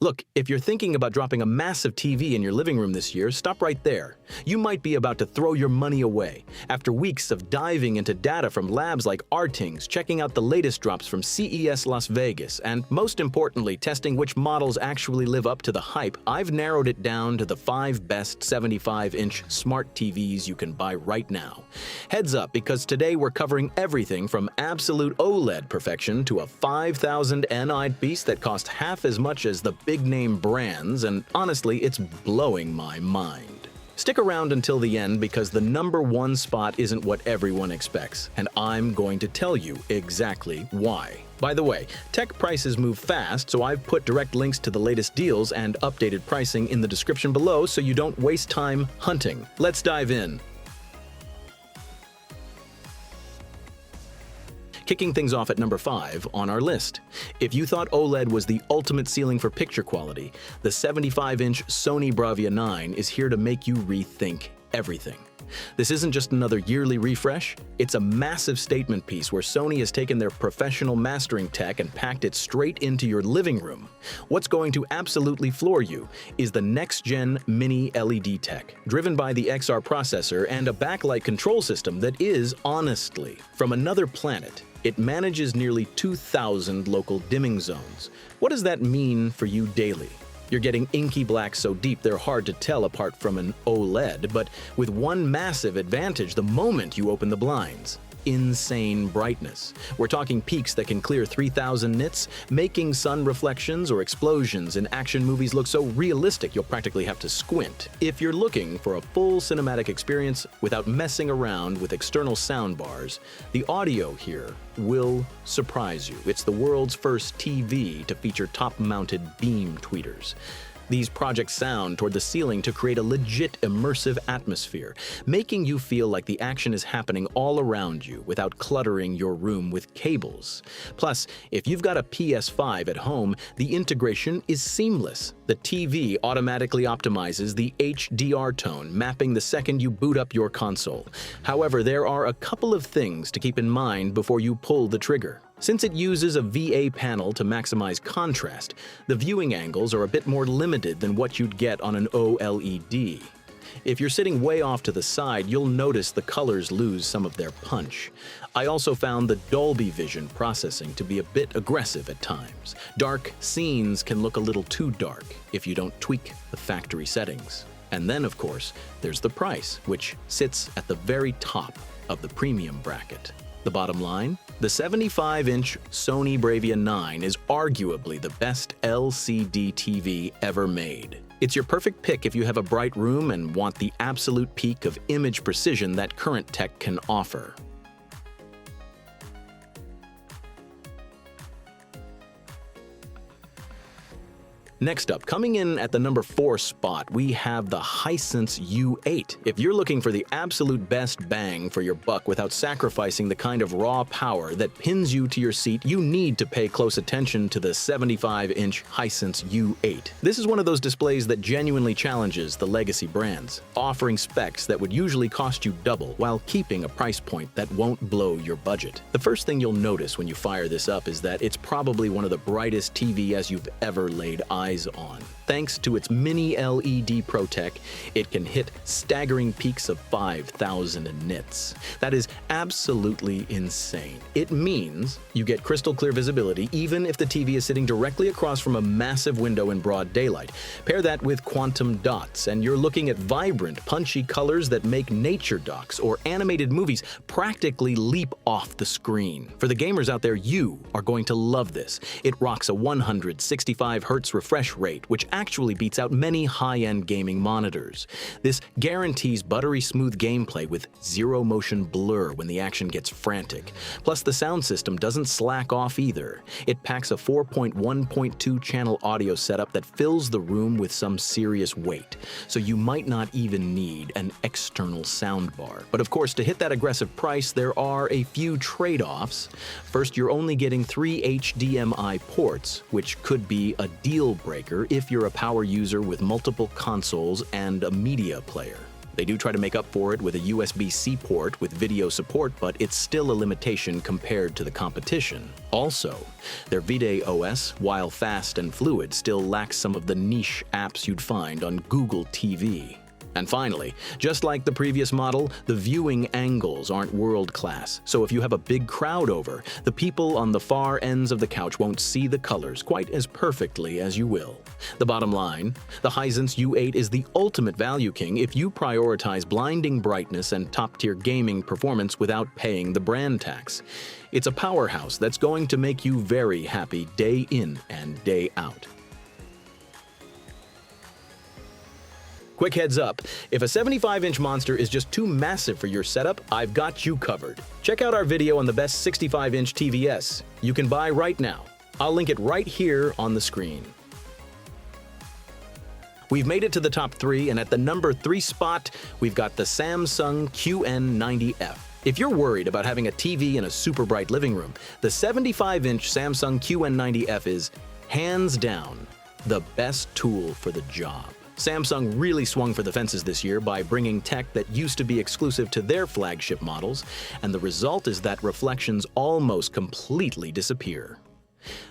Look, if you're thinking about dropping a massive TV in your living room this year, stop right there. You might be about to throw your money away. After weeks of diving into data from labs like Artings, checking out the latest drops from CES Las Vegas, and most importantly, testing which models actually live up to the hype, I've narrowed it down to the 5 best 75-inch smart TVs you can buy right now. Heads up, because today we're covering everything from absolute OLED perfection to a 5,000 nit piece that cost half as much as the big-name brands, and honestly, it's blowing my mind. Stick around until the end because the #1 spot isn't what everyone expects, and I'm going to tell you exactly why. By the way, tech prices move fast, so I've put direct links to the latest deals and updated pricing in the description below so you don't waste time hunting. Let's dive in. Kicking things off at number 5 on our list. If you thought OLED was the ultimate ceiling for picture quality, the 75-inch Sony Bravia 9 is here to make you rethink everything. This isn't just another yearly refresh, it's a massive statement piece where Sony has taken their professional mastering tech and packed it straight into your living room. What's going to absolutely floor you is the next-gen Mini-LED tech, driven by the XR processor and a backlight control system that is, honestly, from another planet. It manages nearly 2,000 local dimming zones. What does that mean for you daily? You're getting inky blacks so deep they're hard to tell apart from an OLED, but with one massive advantage the moment you open the blinds. Insane brightness. We're talking peaks that can clear 3,000 nits, making sun reflections or explosions in action movies look so realistic you'll practically have to squint. If you're looking for a full cinematic experience without messing around with external sound bars, the audio here will surprise you. It's the world's first TV to feature top-mounted beam tweeters. These project sound toward the ceiling to create a legit immersive atmosphere, making you feel like the action is happening all around you without cluttering your room with cables. Plus, if you've got a PS5 at home, the integration is seamless. The TV automatically optimizes the HDR tone, mapping the second you boot up your console. However, there are a couple of things to keep in mind before you pull the trigger. Since it uses a VA panel to maximize contrast, the viewing angles are a bit more limited than what you'd get on an OLED. If you're sitting way off to the side, you'll notice the colors lose some of their punch. I also found the Dolby Vision processing to be a bit aggressive at times. Dark scenes can look a little too dark if you don't tweak the factory settings. And then, of course, there's the price, which sits at the very top of the premium bracket. The bottom line? The 75-inch Sony Bravia 9 is arguably the best LCD TV ever made. It's your perfect pick if you have a bright room and want the absolute peak of image precision that current tech can offer. Next up, coming in at the number 4 spot, we have the Hisense U8. If you're looking for the absolute best bang for your buck without sacrificing the kind of raw power that pins you to your seat, you need to pay close attention to the 75-inch Hisense U8. This is one of those displays that genuinely challenges the legacy brands, offering specs that would usually cost you double while keeping a price point that won't blow your budget. The first thing you'll notice when you fire this up is that it's probably one of the brightest TVs you've ever laid eyes on. Thanks to its Mini-LED Pro Tech, it can hit staggering peaks of 5,000 nits. That is absolutely insane. It means you get crystal clear visibility even if the TV is sitting directly across from a massive window in broad daylight. Pair that with quantum dots, and you're looking at vibrant, punchy colors that make nature docs or animated movies practically leap off the screen. For the gamers out there, you are going to love this. It rocks a 165 Hz refresh rate, which actually beats out many high-end gaming monitors. This guarantees buttery smooth gameplay with zero motion blur when the action gets frantic. Plus, the sound system doesn't slack off either. It packs a 4.1.2 channel audio setup that fills the room with some serious weight, so you might not even need an external soundbar. But of course, to hit that aggressive price, there are a few trade-offs. First, you're only getting 3 HDMI ports, which could be a deal breaker if you're a power user with multiple consoles and a media player. They do try to make up for it with a USB-C port with video support, but it's still a limitation compared to the competition. Also, their VDA OS, while fast and fluid, still lacks some of the niche apps you'd find on Google TV. And finally, just like the previous model, the viewing angles aren't world-class, so if you have a big crowd over, the people on the far ends of the couch won't see the colors quite as perfectly as you will. The bottom line, the Hisense U8 is the ultimate value king if you prioritize blinding brightness and top-tier gaming performance without paying the brand tax. It's a powerhouse that's going to make you very happy day in and day out. Quick heads up, if a 75-inch monster is just too massive for your setup, I've got you covered. Check out our video on the best 65-inch TVS you can buy right now. I'll link it right here on the screen. We've made it to the top 3, and at the number 3 spot, we've got the Samsung QN90F. If you're worried about having a TV in a super bright living room, the 75-inch Samsung QN90F is, hands down, the best tool for the job. Samsung really swung for the fences this year by bringing tech that used to be exclusive to their flagship models, and the result is that reflections almost completely disappear.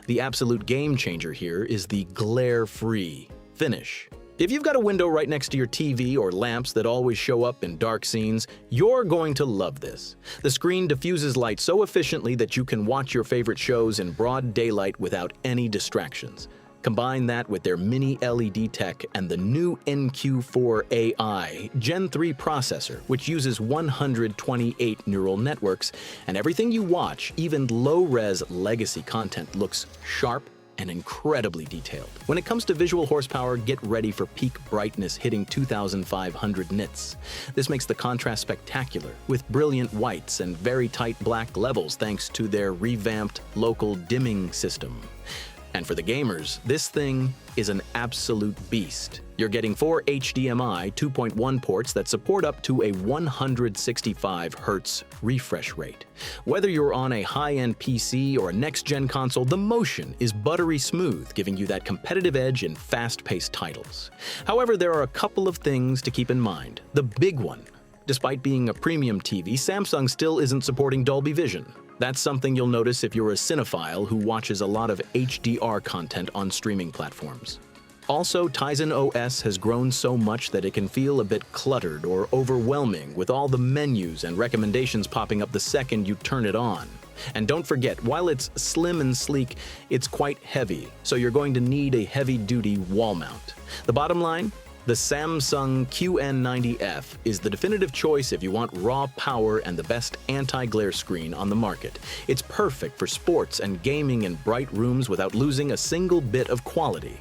The absolute game changer here is the glare-free finish. If you've got a window right next to your TV or lamps that always show up in dark scenes, you're going to love this. The screen diffuses light so efficiently that you can watch your favorite shows in broad daylight without any distractions. Combine that with their Mini-LED tech and the new NQ4 AI Gen 3 processor, which uses 128 neural networks, and everything you watch, even low-res legacy content, looks sharp and incredibly detailed. When it comes to visual horsepower, get ready for peak brightness hitting 2,500 nits. This makes the contrast spectacular, with brilliant whites and very tight black levels thanks to their revamped local dimming system. And for the gamers, this thing is an absolute beast. You're getting 4 HDMI 2.1 ports that support up to a 165 Hz refresh rate. Whether you're on a high-end PC or a next-gen console, the motion is buttery smooth, giving you that competitive edge in fast-paced titles. However, there are a couple of things to keep in mind. The big one, despite being a premium TV, Samsung still isn't supporting Dolby Vision. That's something you'll notice if you're a cinephile who watches a lot of HDR content on streaming platforms. Also, Tizen OS has grown so much that it can feel a bit cluttered or overwhelming with all the menus and recommendations popping up the second you turn it on. And don't forget, while it's slim and sleek, it's quite heavy, so you're going to need a heavy-duty wall mount. The bottom line? The Samsung QN90F is the definitive choice if you want raw power and the best anti-glare screen on the market. It's perfect for sports and gaming in bright rooms without losing a single bit of quality.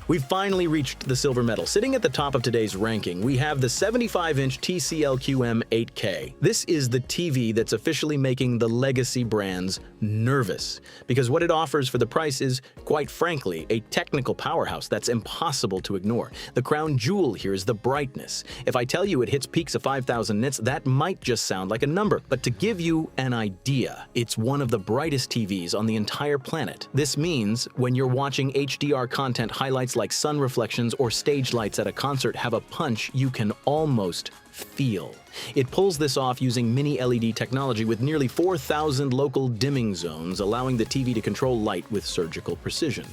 We've finally reached the silver medal. Sitting at the top of today's ranking, we have the 75-inch TCL-QM 8K. This is the TV that's officially making the legacy brands nervous, because what it offers for the price is, quite frankly, a technical powerhouse that's impossible to ignore. The crown jewel here is the brightness. If I tell you it hits peaks of 5,000 nits, that might just sound like a number, but to give you an idea, it's one of the brightest TVs on the entire planet. This means when you're watching HDR content, highlights like sun reflections or stage lights at a concert have a punch you can almost feel. It pulls this off using Mini-LED technology with nearly 4,000 local dimming zones, allowing the TV to control light with surgical precision.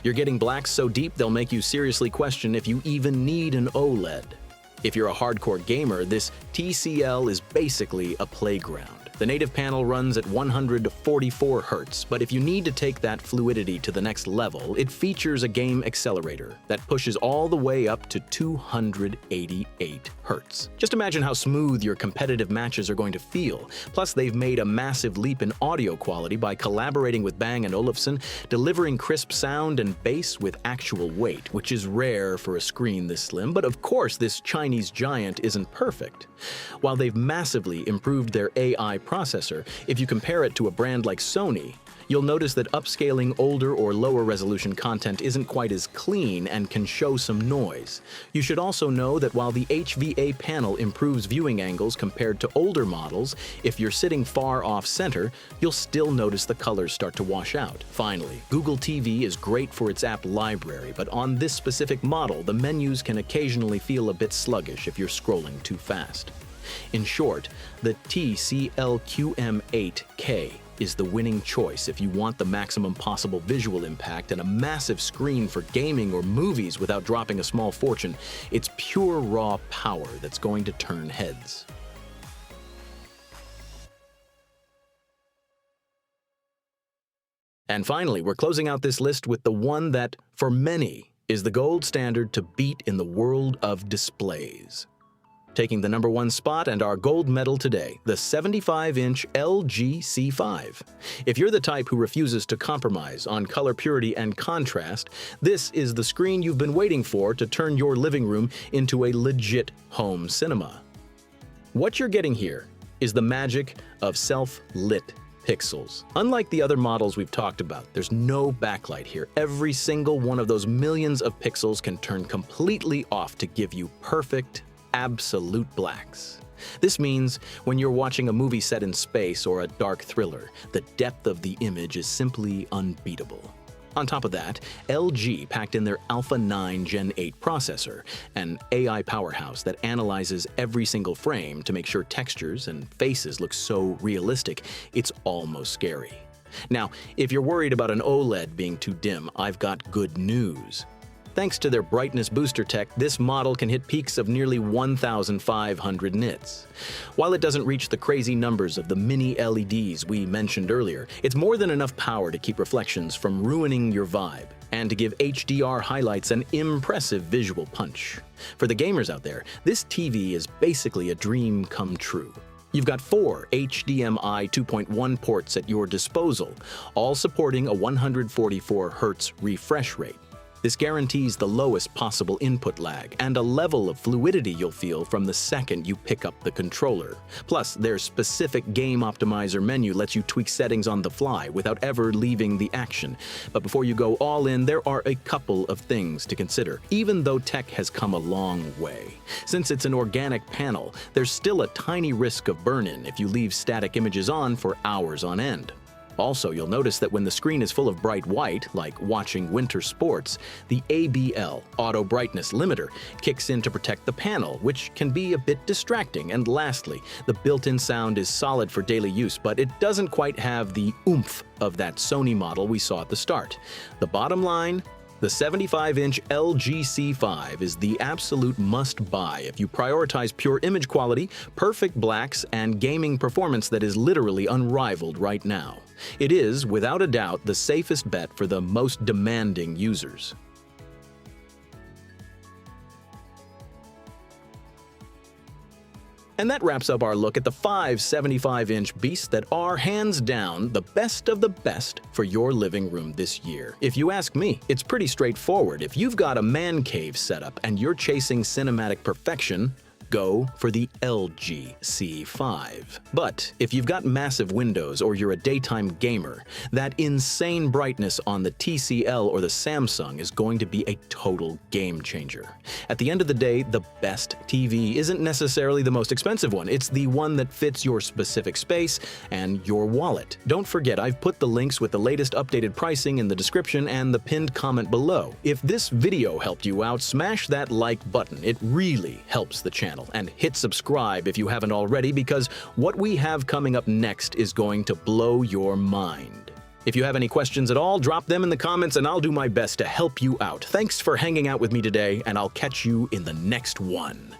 You're getting blacks so deep they'll make you seriously question if you even need an OLED. If you're a hardcore gamer, this TCL is basically a playground. The native panel runs at 144 Hz, but if you need to take that fluidity to the next level, it features a game accelerator that pushes all the way up to 288 Hz. Just imagine how smooth your competitive matches are going to feel. Plus, they've made a massive leap in audio quality by collaborating with Bang & Olufsen, delivering crisp sound and bass with actual weight, which is rare for a screen this slim, but of course this Chinese giant isn't perfect. While they've massively improved their AI processor, if you compare it to a brand like Sony, You'll notice that upscaling older or lower resolution content isn't quite as clean and can show some noise. You should also know that while the HVA panel improves viewing angles compared to older models, if you're sitting far off center, you'll still notice the colors start to wash out. Finally, Google TV is great for its app library, but on this specific model, the menus can occasionally feel a bit sluggish if you're scrolling too fast. In short, the TCL-QM8K is the winning choice if you want the maximum possible visual impact and a massive screen for gaming or movies without dropping a small fortune. It's pure raw power that's going to turn heads. And finally, we're closing out this list with the one that, for many, is the gold standard to beat in the world of displays. Taking the #1 spot and our gold medal today, the 75-inch LG C5. If you're the type who refuses to compromise on color purity and contrast, this is the screen you've been waiting for to turn your living room into a legit home cinema. What you're getting here is the magic of self-lit pixels. Unlike the other models we've talked about, there's no backlight here. Every single one of those millions of pixels can turn completely off to give you perfect, absolute blacks. This means when you're watching a movie set in space or a dark thriller, the depth of the image is simply unbeatable. On top of that, LG packed in their Alpha 9 Gen 8 processor, an AI powerhouse that analyzes every single frame to make sure textures and faces look so realistic, it's almost scary. Now, if you're worried about an OLED being too dim, I've got good news. Thanks to their brightness booster tech, this model can hit peaks of nearly 1,500 nits. While it doesn't reach the crazy numbers of the mini-LEDs we mentioned earlier, it's more than enough power to keep reflections from ruining your vibe and to give HDR highlights an impressive visual punch. For the gamers out there, this TV is basically a dream come true. You've got 4 HDMI 2.1 ports at your disposal, all supporting a 144 Hz refresh rate. This guarantees the lowest possible input lag and a level of fluidity you'll feel from the second you pick up the controller. Plus, their specific game optimizer menu lets you tweak settings on the fly without ever leaving the action. But before you go all in, there are a couple of things to consider, even though tech has come a long way. Since it's an organic panel, there's still a tiny risk of burn-in if you leave static images on for hours on end. Also, you'll notice that when the screen is full of bright white, like watching winter sports, the ABL, Auto Brightness Limiter, kicks in to protect the panel, which can be a bit distracting. And lastly, the built-in sound is solid for daily use, but it doesn't quite have the oomph of that Sony model we saw at the start. The bottom line, the 75-inch LG C5 is the absolute must-buy if you prioritize pure image quality, perfect blacks, and gaming performance that is literally unrivaled right now. It is, without a doubt, the safest bet for the most demanding users. And that wraps up our look at the 5 75-inch beasts that are, hands down, the best of the best for your living room this year. If you ask me, it's pretty straightforward. If you've got a man cave setup and you're chasing cinematic perfection, go for the LG C5. But if you've got massive windows or you're a daytime gamer, that insane brightness on the TCL or the Samsung is going to be a total game changer. At the end of the day, the best TV isn't necessarily the most expensive one. It's the one that fits your specific space and your wallet. Don't forget, I've put the links with the latest updated pricing in the description and the pinned comment below. If this video helped you out, smash that like button. It really helps the channel. And hit subscribe if you haven't already, because what we have coming up next is going to blow your mind. If you have any questions at all, drop them in the comments and I'll do my best to help you out. Thanks for hanging out with me today, and I'll catch you in the next one.